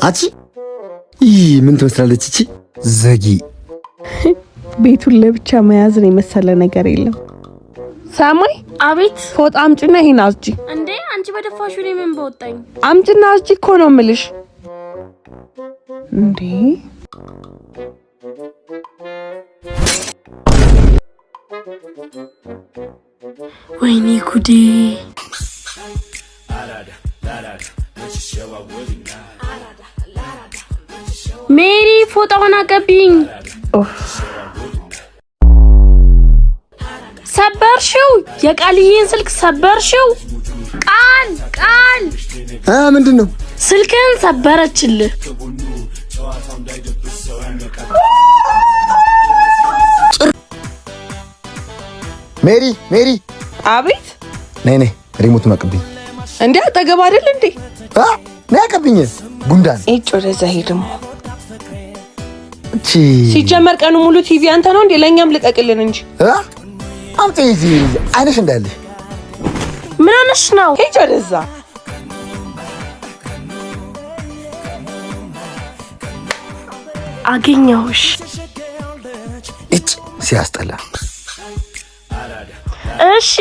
አቺ ምን ትመስላለች እቺ ዘጊ ቤቱን ለብቻ መያዝ ነው የመሰለ ነገር የለም። ሳማይ አቤት ፎጣ አምጪና ይሄን አዝጂ። እንዴ አንቺ በደፋሹ ነው ምን በወጣኝ? አምጪና አዝጂ እኮ ነው የምልሽ። እንዴ ወይኔ ጉዴ! ሜሪ ፎጣውን አቀብኝ። ሰበርሽው? የቃልዬን ስልክ ሰበርሽው? ቃል ምንድነው? ስልክን ሰበረችልህ። ሜሪ አቤት። ነይ ሪሞቱን አቀብኝ። እንዴ አጠገብ አይደል እንዴ? ነይ አቀብኝ። ጉንዳን እጭ ወደዛ ሄድም። እቺ ሲጀመር ቀኑ ሙሉ ቲቪ አንተ ነው እንዴ? ለኛም ልቀቅልን እንጂ አምጪ። እዚህ አይነሽ እንዳለ ምን ሆነሽ ነው? ሄጅ ወደዛ። አገኘሁሽ። እጭ ሲያስጠላ። እሺ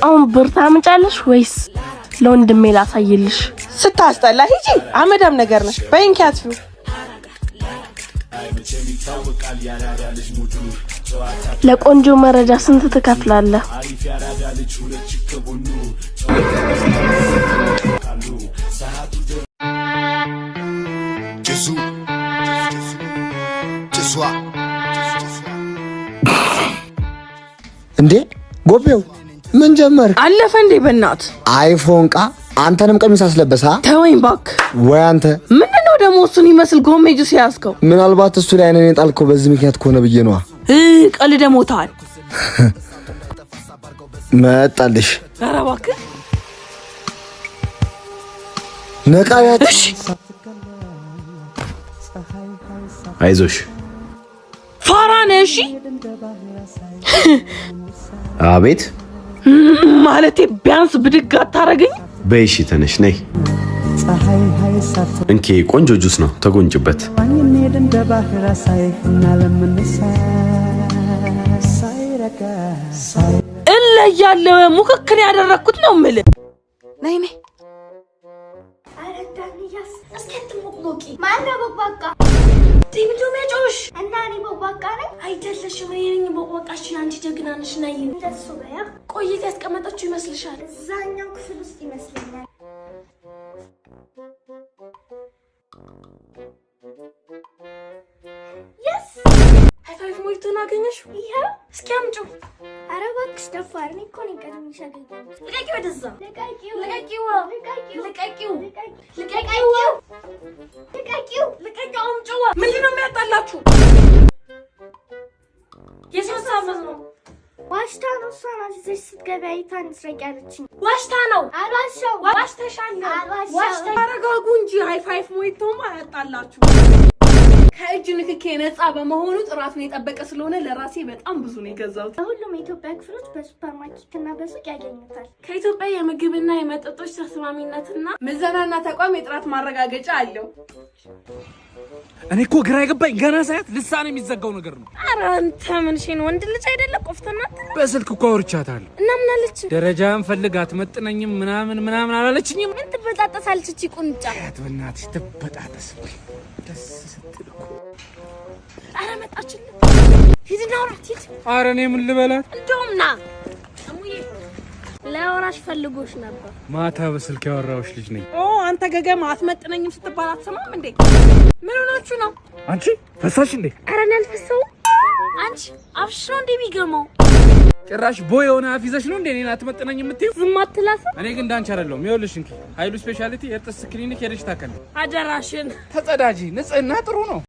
አሁን ብር ታምጫለሽ ወይስ ለወንድሜ ላሳይልሽ? ስታስጠላ ሂጂ። አመዳም ነገር ነሽ። በእንኪያትዩ ለቆንጆ መረጃ ስንት ትከፍላለህ? እንዴ ጎቤው ምን ጀመር? አለፈ እንዴ? በእናት አይፎን ቃ አንተንም ቀሚስ አስለበሳ። ተወኝ ባክ። ወይ አንተ ምንድነው ደግሞ እሱን ይመስል ጎሜጁ ሲያስከው? ምናልባት እሱ ላይ አይነን የጣልከው በዚህ ምክንያት ከሆነ ብዬ ነዋ። ቀልደ ሞታል መጣልሽ። ኧረ እባክህ ነቃያት። እሺ አይዞሽ ፋራ ነሽ። አቤት ማለቴ ቢያንስ ብድግ አታረገኝ? በይሽ ተነሽ ነይ። እንኪ ቆንጆ ጁስ ነው ተጎንጭበት። እለያለ ሙክክን ያደረኩት ነው የምልህ። ነይ አረዳንያስ እስከት ሙቅሙቂ ማነው ቦቅባቃ? ዲምጆ መጮሽ እና እኔ ቦቅባቃ ነኝ አይደለሽም? እኔ ቦቅባቃሽ አንቺ ጀግና ነሽ። ነይ እንደሱ በያ ቆይት ያስቀመጣችሁ ይመስልሻል? እዛኛው ክፍል ውስጥ ይመስለኛል። የስ ሃይፋይቭ ሞልቶን አገኘሽ? ይሄው እስኪ አምጪው። ኧረ እባክሽ ደፋር። እኔ እኮ ነኝ ቀድሜሽ ያገኘሁት። ልቀቂው ወደዛ። ልቀቂው ልቀቂው ልቀቂው ልቀቂው። አምጪው። ምንድነው የሚያጣላችሁ? የሶስት ዓመት ነው። ዋሽታ ነው። እሷ ናት ይዘሽ ስትገቢ አይታን ስረቅ ያለችኝ። ዋሽታ ነው። አልዋሻው። ዋሽተሻል። ዋሽታ አረጋጉ እንጂ ሃይፋይቭ ሞልቶም አያጣላችሁ። ከእጅ ንክኬ ነፃ በመሆኑ ጥራቱን የጠበቀ ስለሆነ ለራሴ በጣም ብዙ ነው የገዛሁት። ሁሉም የኢትዮጵያ ክፍሎች በሱፐርማርኬት እና በሱቅ ያገኙታል። ከኢትዮጵያ የምግብና የመጠጦች ተስማሚነትና ምዘናና ተቋም የጥራት ማረጋገጫ አለው። እኔ እኮ ግራ የገባኝ ገና ሳያት ልሳን የሚዘጋው ነገር ነው። ኧረ አንተ ምንሽን ወንድ ልጅ አይደለ? ቆፍተና በስልክ እኮ አውርቻታለሁ እና ምን አለች? ደረጃን ፈልግ አትመጥነኝም ምናምን አላለችኝም። ምን ትበጣጠሳለች እቺ ቁንጫ? በእናትሽ ትበጣጠስ ደስ ስትል እኮ። ኧረ መጣችልኝ። ሂድና አውራት ሂድ። ኧረ እኔ ምን ልበላት? እንደውም ና እሙዬ ለወራሽ ፈልጎሽ ነበር። ማታ በስልክ ያወራሁሽ ልጅ ነኝ። አንተ ገገማ አትመጥነኝም ስትባል አትሰማም እንዴ? ምን ሆናችሁ ነው? አንቺ ፈሳሽ እንዴ? ኧረ እኔ አልፈሳሁም። አንቺ አፍሽ ነው እንዴ ቢገማው? ጭራሽ ቦይ የሆነ አፍ ይዘሽ ነው እንዴ እኔን አትመጥነኝ የምትይው? ዝም አትላትም? እኔ ግን እንዳንቺ አይደለሁም። ይኸውልሽ እንኪ ኃይሉ ስፔሻሊቲ የጥርስ ክሊኒክ ሄደሽ ታከል። አደራሽን ተጸዳጂ። ንጽህና ጥሩ ነው።